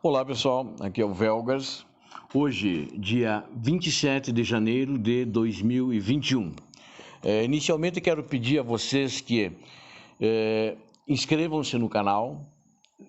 Olá pessoal, aqui é o Velgas. Hoje, dia 27 de janeiro de 2021. Inicialmente quero pedir a vocês que inscrevam-se no canal.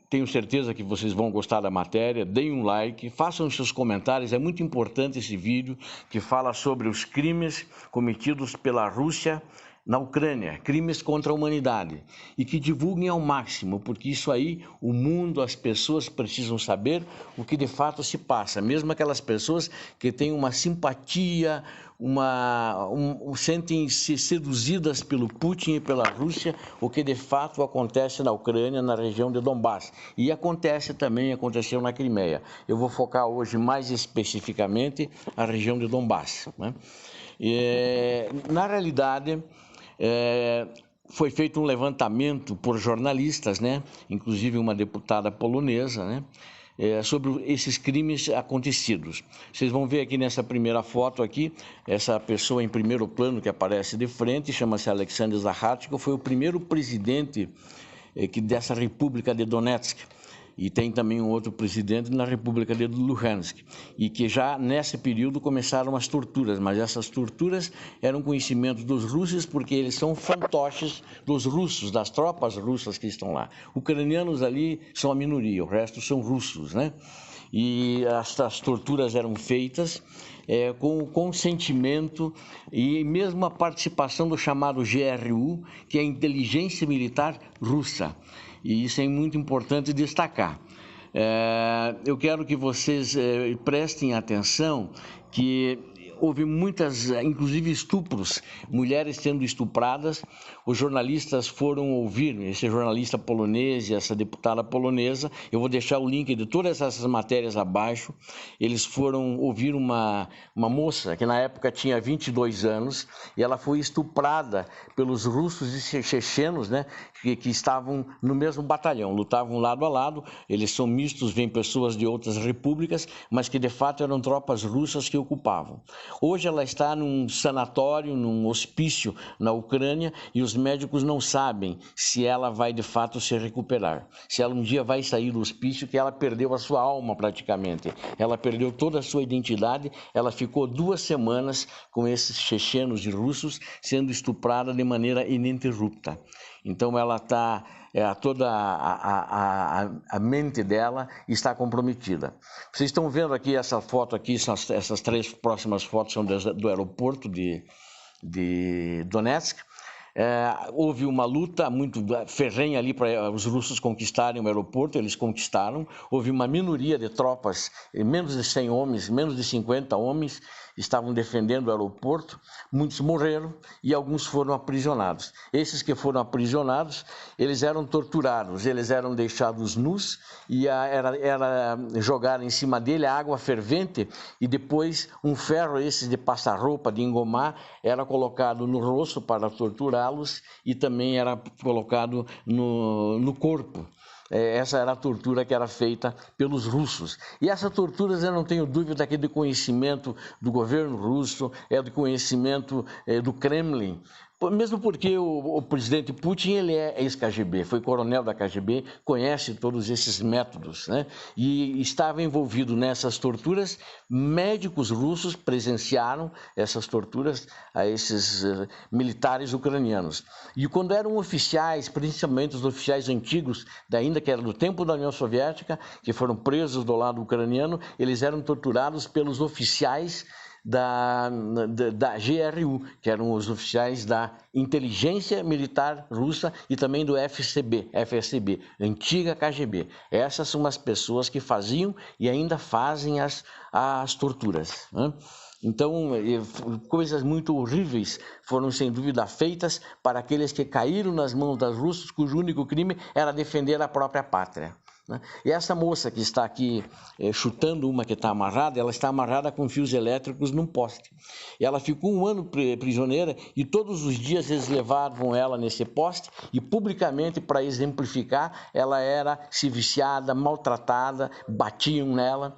Tenho certeza que vocês vão gostar da matéria, deem um like, façam seus comentários, é muito importante esse vídeo que fala sobre os crimes cometidos pela Rússia na Ucrânia, crimes contra a humanidade, e que divulguem ao máximo, porque isso aí o mundo, as pessoas precisam saber o que de fato se passa, mesmo aquelas pessoas que têm uma simpatia, sentem-se seduzidas pelo Putin e pela Rússia, o que de fato acontece na Ucrânia, na região de Donbass, e aconteceu na Crimeia. Eu vou focar hoje mais especificamente a região de Donbass, né? Na realidade, foi feito um levantamento por jornalistas, né? Inclusive uma deputada polonesa, né? Sobre esses crimes acontecidos. Vocês vão ver aqui nessa primeira foto aqui, essa pessoa em primeiro plano que aparece de frente, chama-se Alexander Zahartko, foi o primeiro presidente dessa República de Donetsk. E tem também um outro presidente na República de Luhansk, e que já nesse período começaram as torturas, mas essas torturas eram conhecimento dos russos, porque eles são fantoches dos russos, das tropas russas que estão lá. Ucranianos ali são a minoria, o resto são russos, né? E essas torturas eram feitas com o consentimento e mesmo a participação do chamado GRU, que é a inteligência militar russa. E isso é muito importante destacar. Eu quero que vocês prestem atenção que houve muitas, inclusive estupros, mulheres sendo estupradas. Os jornalistas foram ouvir, esse jornalista polonês e essa deputada polonesa, eu vou deixar o link de todas essas matérias abaixo. Eles foram ouvir uma moça que na época tinha 22 anos e ela foi estuprada pelos russos e chechenos, né, que estavam no mesmo batalhão, lutavam lado a lado. Eles são mistos, vêm pessoas de outras repúblicas, mas que de fato eram tropas russas que ocupavam. Hoje ela está num sanatório, num hospício na Ucrânia, e os médicos não sabem se ela vai de fato se recuperar, se ela um dia vai sair do hospício, que ela perdeu a sua alma praticamente, ela perdeu toda a sua identidade, ela ficou 2 semanas com esses chechenos e russos sendo estuprada de maneira ininterrupta. Então ela está, toda a mente dela está comprometida. Vocês estão vendo aqui essa foto aqui, essas 3 próximas fotos são do aeroporto de Donetsk. Houve uma luta muito ferrenha ali para os russos conquistarem o aeroporto, eles conquistaram. Houve uma minoria de tropas, menos de 100 homens, menos de 50 homens, estavam defendendo o aeroporto. Muitos morreram e alguns foram aprisionados. Esses que foram aprisionados, eles eram torturados, eles eram deixados nus e era jogar em cima dele a água fervente e depois um ferro esse de passar roupa, de engomar, era colocado no rosto para torturá-los e também era colocado no corpo. Essa era a tortura que era feita pelos russos. E essa tortura, eu não tenho dúvida que é de conhecimento do governo russo, é de conhecimento do Kremlin. Mesmo porque o presidente Putin, ele é ex-KGB, foi coronel da KGB, conhece todos esses métodos, né? E estava envolvido nessas torturas. Médicos russos presenciaram essas torturas a esses militares ucranianos. E quando eram oficiais, principalmente os oficiais antigos, ainda que era do tempo da União Soviética, que foram presos do lado ucraniano, eles eram torturados pelos oficiais da GRU, que eram os oficiais da inteligência militar russa e também do FSB, antiga KGB. Essas são as pessoas que faziam e ainda fazem as torturas, né? Então, coisas muito horríveis foram sem dúvida feitas para aqueles que caíram nas mãos das russas, cujo único crime era defender a própria pátria, né? E essa moça que está aqui chutando uma que está amarrada, ela está amarrada com fios elétricos num poste. E ela ficou 1 ano prisioneira e todos os dias eles levavam ela nesse poste e publicamente, para exemplificar, ela era se viciada, maltratada, batiam nela.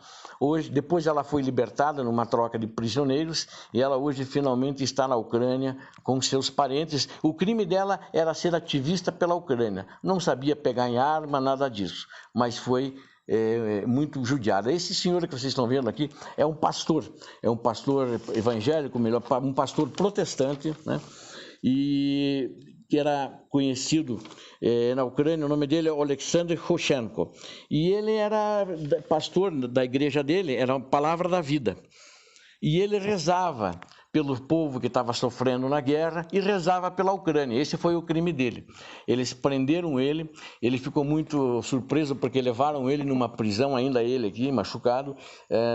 Depois ela foi libertada numa troca de prisioneiros e ela hoje finalmente está na Ucrânia com seus parentes. O crime dela era ser ativista pela Ucrânia, não sabia pegar em arma, nada disso, mas foi muito judiada. Esse senhor que vocês estão vendo aqui é um pastor evangélico, melhor, um pastor protestante, né? E que era conhecido na Ucrânia, o nome dele é Alexander Roshenko. E ele era pastor da igreja dele, era a Palavra da Vida. E ele rezava pelo povo que estava sofrendo na guerra e rezava pela Ucrânia. Esse foi o crime dele. Eles prenderam ele, ele ficou muito surpreso porque levaram ele numa prisão, ainda ele aqui, machucado,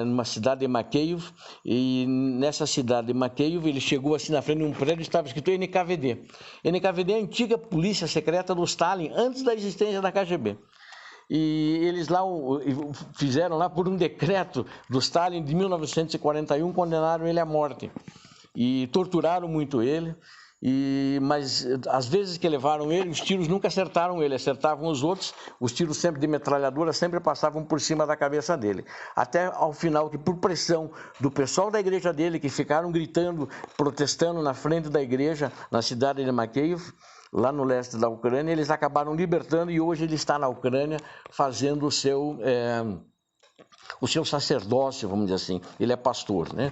numa cidade de Makeiv, e nessa cidade de Makeiv ele chegou assim na frente de um prédio e estava escrito NKVD. NKVD é a antiga polícia secreta do Stalin, antes da existência da KGB. E eles lá fizeram lá por um decreto do Stalin de 1941, condenaram ele à morte e torturaram muito ele, mas às vezes que levaram ele, os tiros nunca acertaram ele, acertavam os outros, os tiros sempre de metralhadora sempre passavam por cima da cabeça dele, até ao final que por pressão do pessoal da igreja dele, que ficaram gritando, protestando na frente da igreja, na cidade de Makeiv, lá no leste da Ucrânia, eles acabaram libertando e hoje ele está na Ucrânia fazendo o seu sacerdócio, vamos dizer assim. Ele é pastor, né?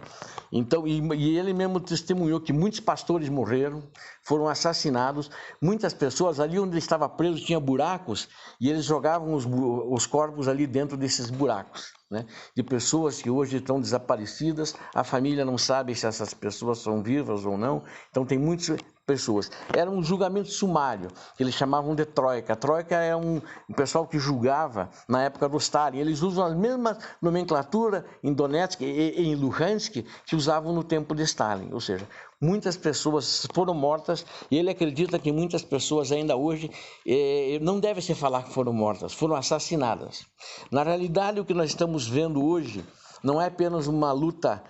Então, e ele mesmo testemunhou que muitos pastores morreram, foram assassinados, muitas pessoas, ali onde ele estava preso tinha buracos e eles jogavam os corpos ali dentro desses buracos, né? De pessoas que hoje estão desaparecidas, a família não sabe se essas pessoas são vivas ou não, então tem muitas pessoas. Era um julgamento sumário, que eles chamavam de troika. A troika é um pessoal que julgava na época do Stalin. Eles usam a mesma nomenclatura em Donetsk e em Luhansk que usavam no tempo de Stalin. Ou seja, muitas pessoas foram mortas e ele acredita que muitas pessoas ainda hoje não deve se falar que foram mortas, foram assassinadas. Na realidade, o que nós estamos vendo hoje não é apenas uma luta,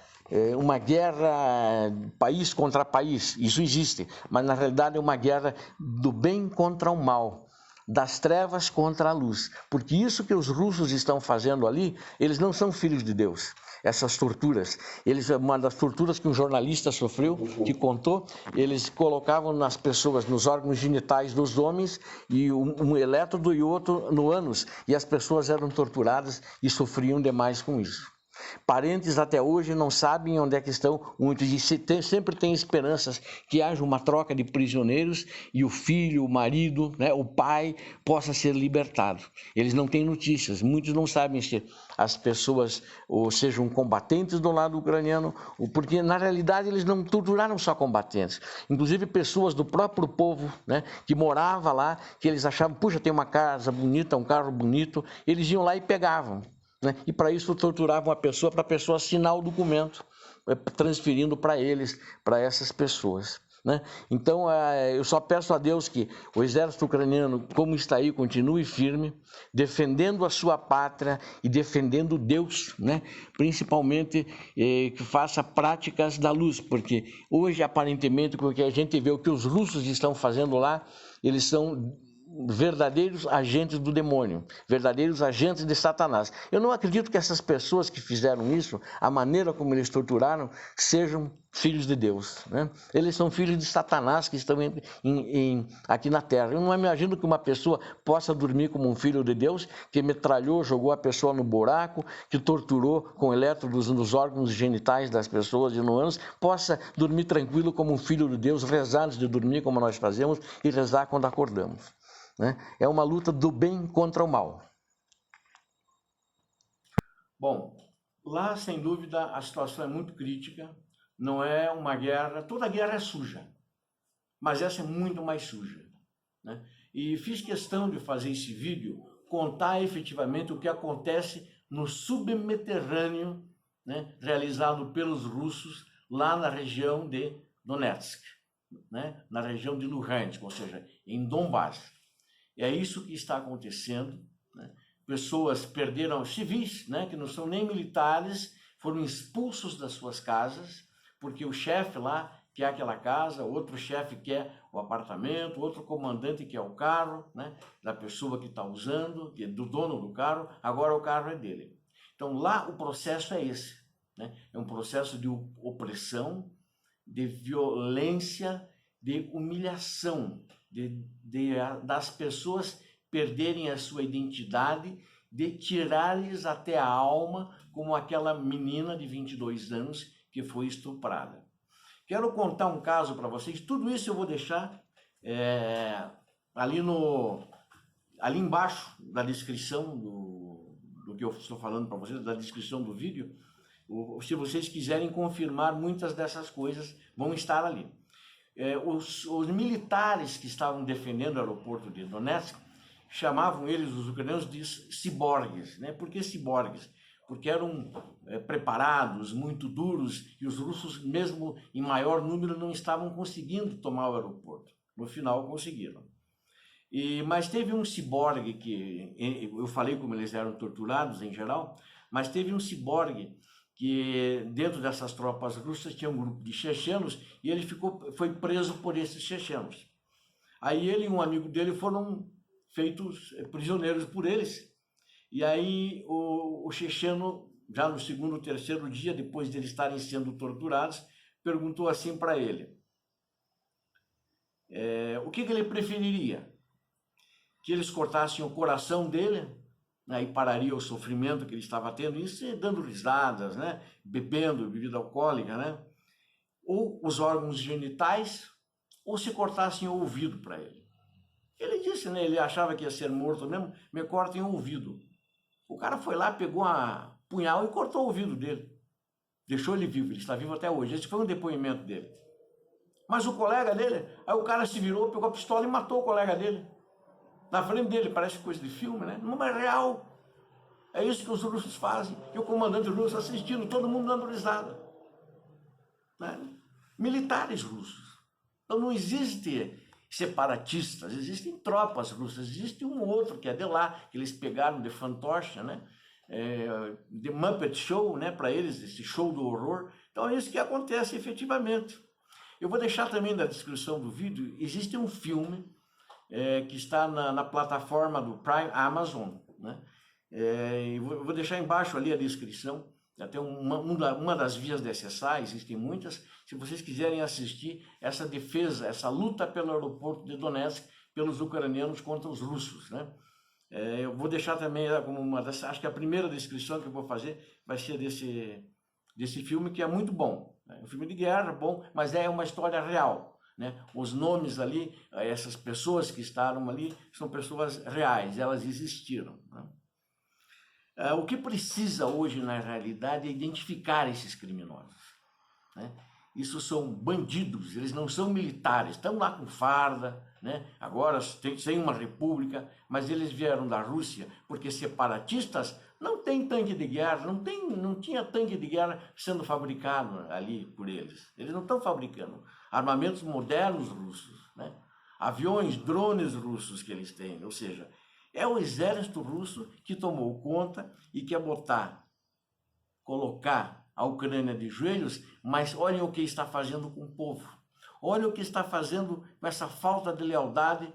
uma guerra país contra país, isso existe, mas na realidade é uma guerra do bem contra o mal, das trevas contra a luz, porque isso que os russos estão fazendo ali, eles não são filhos de Deus. Essas torturas, uma das torturas que um jornalista sofreu, que contou, eles colocavam nas pessoas, nos órgãos genitais dos homens, e um elétrodo e outro no ânus, e as pessoas eram torturadas e sofriam demais com isso. Parentes até hoje não sabem onde é que estão muitos e sempre tem esperanças que haja uma troca de prisioneiros e o filho, o marido, né, o pai possa ser libertado. Eles não têm notícias, muitos não sabem se as pessoas ou sejam combatentes do lado ucraniano, porque na realidade eles não torturaram só combatentes, inclusive pessoas do próprio povo, né, que morava lá, que eles achavam, puxa, tem uma casa bonita, um carro bonito, eles iam lá e pegavam. Né? E para isso torturavam a pessoa, para a pessoa assinar o documento, transferindo para eles, para essas pessoas. Né? Então, eu só peço a Deus que o exército ucraniano, como está aí, continue firme, defendendo a sua pátria e defendendo Deus, né? Principalmente que faça práticas da luz, porque hoje, aparentemente, com o que a gente vê, o que os russos estão fazendo lá, eles são verdadeiros agentes do demônio, verdadeiros agentes de Satanás. Eu não acredito que essas pessoas que fizeram isso, a maneira como eles torturaram, sejam filhos de Deus, né? Eles são filhos de Satanás que estão aqui na terra. Eu não imagino que uma pessoa possa dormir como um filho de Deus, que metralhou, jogou a pessoa no buraco, que torturou com elétrodos nos órgãos genitais das pessoas e no ânus, possa dormir tranquilo como um filho de Deus, rezar antes de dormir, como nós fazemos, e rezar quando acordamos. Né? É uma luta do bem contra o mal. Bom, lá sem dúvida a situação é muito crítica, não é uma guerra, toda guerra é suja, mas essa é muito mais suja. Né? E fiz questão de fazer esse vídeo, contar efetivamente o que acontece no subterrâneo, né, realizado pelos russos lá na região de Donetsk, né, na região de Luhansk, ou seja, em Donbass. É isso que está acontecendo, né? Pessoas perderam, civis, né, que não são nem militares, foram expulsos das suas casas, porque o chefe lá quer aquela casa, outro chefe quer o apartamento, outro comandante quer o carro, né, da pessoa que está usando, que é do dono do carro, agora o carro é dele. Então lá o processo é esse, né? É um processo de opressão, de violência, de humilhação, das pessoas perderem a sua identidade de tirar-lhes até a alma, como aquela menina de 22 anos que foi estuprada. Quero contar um caso para vocês, tudo isso eu vou deixar ali embaixo da descrição do que eu estou falando para vocês, da descrição do vídeo. Se vocês quiserem confirmar, muitas dessas coisas vão estar ali. Os militares que estavam defendendo o aeroporto de Donetsk chamavam eles, os ucranianos, de ciborgues. Né? Por que ciborgues? Porque eram preparados, muito duros, e os russos, mesmo em maior número, não estavam conseguindo tomar o aeroporto. No final, conseguiram. Mas teve um ciborgue que, eu falei como eles eram torturados em geral, mas teve um ciborgue que dentro dessas tropas russas tinha um grupo de chechenos e ele foi preso por esses chechenos. Aí ele e um amigo dele foram feitos prisioneiros por eles. E aí o checheno, já no segundo ou terceiro dia, depois de eles estarem sendo torturados, perguntou assim para ele, o que ele preferiria? Que eles cortassem o coração dele, aí pararia o sofrimento que ele estava tendo, isso dando risadas, né? Bebendo bebida alcoólica, né? Ou os órgãos genitais, ou se cortassem o ouvido para ele. Ele disse, né? Ele achava que ia ser morto mesmo, me cortem o ouvido. O cara foi lá, pegou um punhal e cortou o ouvido dele. Deixou ele vivo, ele está vivo até hoje. Esse foi um depoimento dele. Mas o colega dele, aí o cara se virou, pegou a pistola e matou o colega dele. Na frente dele, parece coisa de filme, né? Não é real. É isso que os russos fazem. E o comandante russo assistindo, todo mundo dando risada. Né? Militares russos. Então não existe separatistas, existem tropas russas, existe um outro que é de lá, que eles pegaram de fantoche, né? The Muppet Show, né? Para eles, esse show do horror. Então é isso que acontece efetivamente. Eu vou deixar também na descrição do vídeo, existe um filme que está na plataforma do Prime Amazon, né? Eu vou deixar embaixo ali a descrição, até uma das vias de acessar, existem muitas, se vocês quiserem assistir essa defesa, essa luta pelo aeroporto de Donetsk, pelos ucranianos contra os russos, né? Eu vou deixar também como acho que a primeira descrição que eu vou fazer vai ser desse filme, que é muito bom, né? Um filme de guerra, bom, mas é uma história real. Né? Os nomes ali, essas pessoas que estavam ali, são pessoas reais, elas existiram. Né? O que precisa hoje, na realidade, é identificar esses criminosos. Né? Isso são bandidos, eles não são militares, estão lá com farda, né? Agora sem uma república, mas eles vieram da Rússia, porque separatistas não tem tanque de guerra, não tinha tanque de guerra sendo fabricado ali por eles. Eles não estão fabricando armamentos modernos russos, né? Aviões, drones russos que eles têm, ou seja, é o exército russo que tomou conta e quer colocar a Ucrânia de joelhos, mas olhem o que está fazendo com o povo. Olhem o que está fazendo com essa falta de lealdade,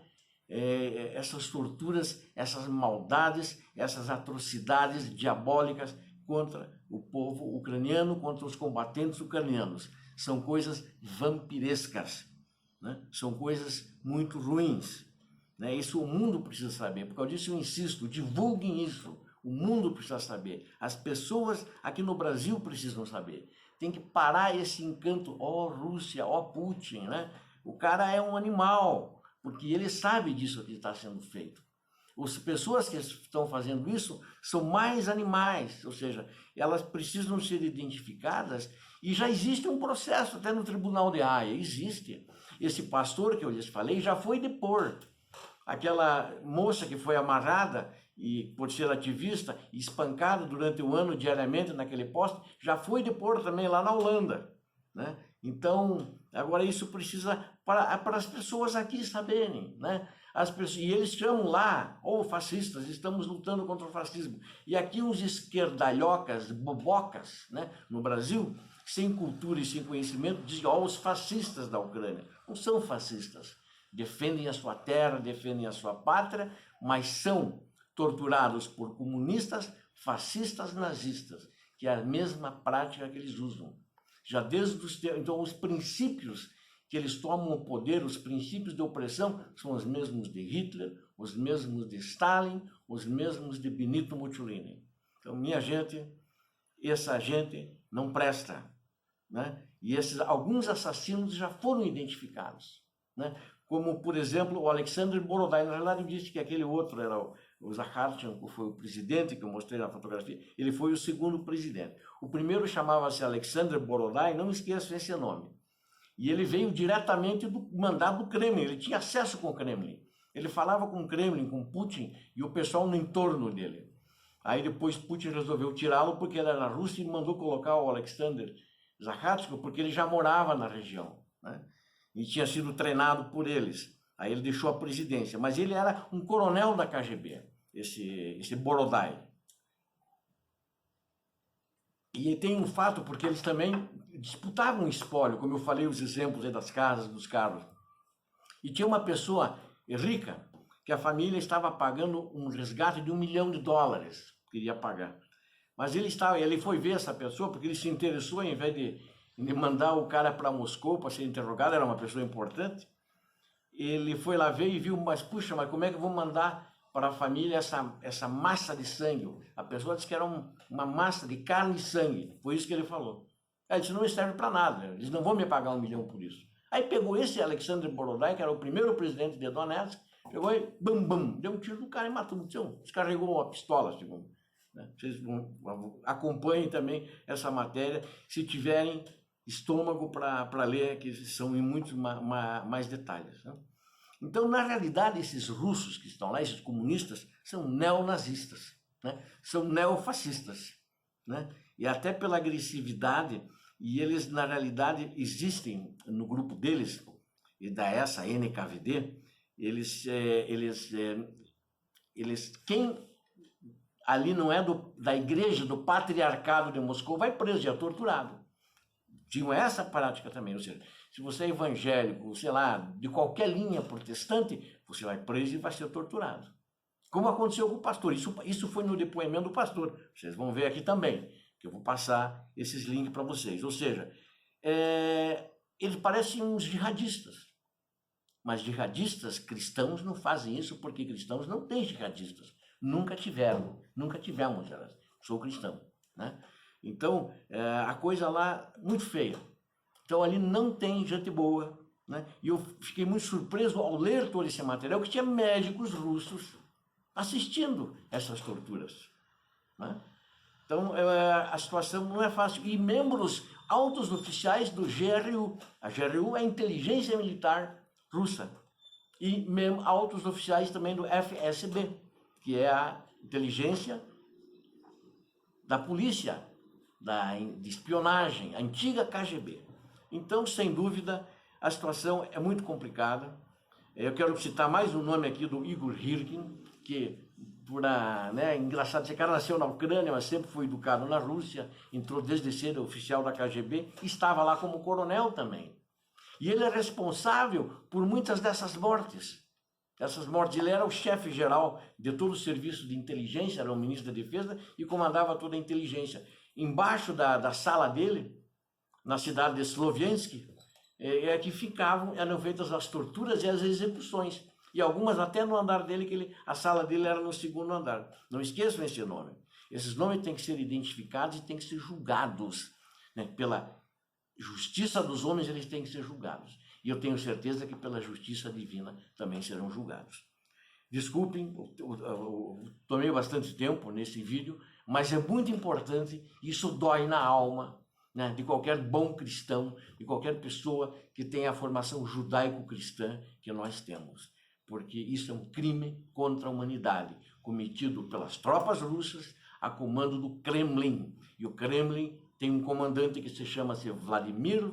essas torturas, essas maldades, essas atrocidades diabólicas contra o povo ucraniano, contra os combatentes ucranianos. São coisas vampirescas, né? São coisas muito ruins. Né? Isso o mundo precisa saber. Por causa disso eu insisto, divulguem isso. O mundo precisa saber. As pessoas aqui no Brasil precisam saber. Tem que parar esse encanto, ó Rússia, ó Putin, né? O cara é um animal, porque ele sabe disso que está sendo feito. As pessoas que estão fazendo isso são mais animais, ou seja, elas precisam ser identificadas e já existe um processo até no Tribunal de Haia, existe. Esse pastor que eu lhes falei já foi depor. Aquela moça que foi amarrada e por ser ativista, espancada durante um ano diariamente naquele posto, já foi depor também lá na Holanda, né? Então, agora isso precisa para as pessoas aqui saberem, né? E eles chamam lá, fascistas, estamos lutando contra o fascismo. E aqui uns esquerdalhocas, bobocas, né, no Brasil, sem cultura e sem conhecimento, dizem, os fascistas da Ucrânia. Não são fascistas. Defendem a sua terra, defendem a sua pátria, mas são torturados por comunistas, fascistas, nazistas, que é a mesma prática que eles usam. Já então os princípios que eles tomam o poder, os princípios de opressão, são os mesmos de Hitler, os mesmos de Stalin, os mesmos de Benito Mussolini. Então, minha gente, essa gente não presta, né? E alguns assassinos já foram identificados, né? Como, por exemplo, o Alexander Borodai. Na realidade, eu disse que aquele outro era o Zakharchenko, que foi o presidente, que eu mostrei na fotografia. Ele foi o segundo presidente. O primeiro chamava-se Alexander Borodai, não esqueça esse nome. E ele veio diretamente do mandado do Kremlin, ele tinha acesso com o Kremlin. Ele falava com o Kremlin, com Putin e o pessoal no entorno dele. Aí depois Putin resolveu tirá-lo porque ele era na Rússia e mandou colocar o Alexander Zakharchenko porque ele já morava na região, né? E tinha sido treinado por eles. Aí ele deixou a presidência, mas ele era um coronel da KGB, esse Borodai. E tem um fato, porque eles também disputavam espólio, como eu falei, os exemplos aí das casas, dos carros. E tinha uma pessoa rica, que a família estava pagando um resgate de $1 milhão, queria pagar. Mas ele foi ver essa pessoa, porque ele se interessou, em vez de mandar o cara para Moscou para ser interrogado, era uma pessoa importante, ele foi lá ver e viu, mas puxa, mas como é que eu vou mandar para a família essa massa de sangue? A pessoa disse que era uma massa de carne e sangue, foi isso que ele falou. Ele disse, não me serve para nada, eles não vão me pagar $1 milhão por isso. Aí pegou esse Alexander Borodai, que era o primeiro presidente de Donetsk, pegou e bum, bum, deu um tiro no cara e matou. Descarregou uma pistola, segundo. Vocês acompanhem também essa matéria, se tiverem estômago para ler, que são em muitos mais detalhes, né? Então, na realidade, esses russos que estão lá, esses comunistas, são neonazistas, né? São neofascistas, né? E até pela agressividade, e eles, na realidade, existem no grupo deles, e da essa NKVD, quem ali não é da igreja, do patriarcado de Moscou, vai preso e é torturado. Tinham essa prática também, ou seja, se você é evangélico, sei lá, de qualquer linha protestante, você vai preso e vai ser torturado. Como aconteceu com o pastor, isso foi no depoimento do pastor, vocês vão ver aqui também, que eu vou passar esses links para vocês. Ou seja, eles parecem uns jihadistas, mas jihadistas cristãos não fazem isso porque cristãos não têm jihadistas, nunca tivemos, sou cristão, né? Então, a coisa lá, muito feia. Então, ali não tem gente boa, né? E eu fiquei muito surpreso ao ler todo esse material, que tinha médicos russos assistindo essas torturas, né? Então, a situação não é fácil. E membros altos oficiais do GRU. A GRU é a inteligência militar russa. E altos oficiais também do FSB, que é a inteligência da polícia, de espionagem, a antiga KGB. Então, sem dúvida, a situação é muito complicada. Eu quero citar mais um nome aqui do Igor Hirkin, que, engraçado, esse cara nasceu na Ucrânia, mas sempre foi educado na Rússia, entrou desde cedo oficial da KGB, e estava lá como coronel também. E ele é responsável por muitas dessas mortes. Ele era o chefe geral de todo o serviço de inteligência, era o ministro da Defesa e comandava toda a inteligência. Embaixo da sala dele, na cidade de Sloviansk, que eram feitas as torturas e as execuções. E algumas até no andar dele, a sala dele era no segundo andar. Não esqueçam esse nome. Esses nomes têm que ser identificados e têm que ser julgados, né? Pela justiça dos homens, eles têm que ser julgados. E eu tenho certeza que pela justiça divina também serão julgados. Desculpem, eu tomei bastante tempo nesse vídeo, mas é muito importante, isso dói na alma, né, de qualquer bom cristão, de qualquer pessoa que tenha a formação judaico-cristã que nós temos. Porque isso é um crime contra a humanidade, cometido pelas tropas russas a comando do Kremlin. E o Kremlin tem um comandante que se chama-se Vladimir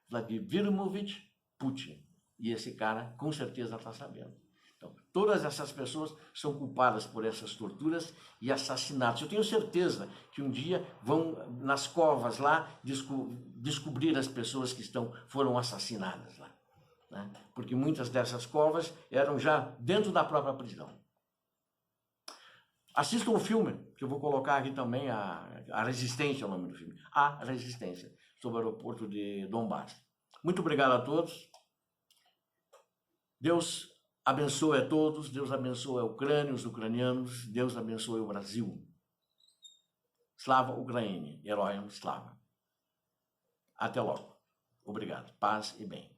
Vladimirovich Putin. E esse cara, com certeza, está sabendo. Então, todas essas pessoas são culpadas por essas torturas e assassinatos. Eu tenho certeza que um dia vão nas covas lá descobrir as pessoas que foram assassinadas lá, né? Porque muitas dessas covas eram já dentro da própria prisão. Assistam o filme, que eu vou colocar aqui também, a Resistência é o nome do filme. A Resistência, sobre o aeroporto de Donbass. Muito obrigado a todos. Deus abençoe a todos, Deus abençoe a Ucrânia, os ucranianos, Deus abençoe o Brasil. Slava Ukraini, Heroiam Slava. Até logo. Obrigado. Paz e bem.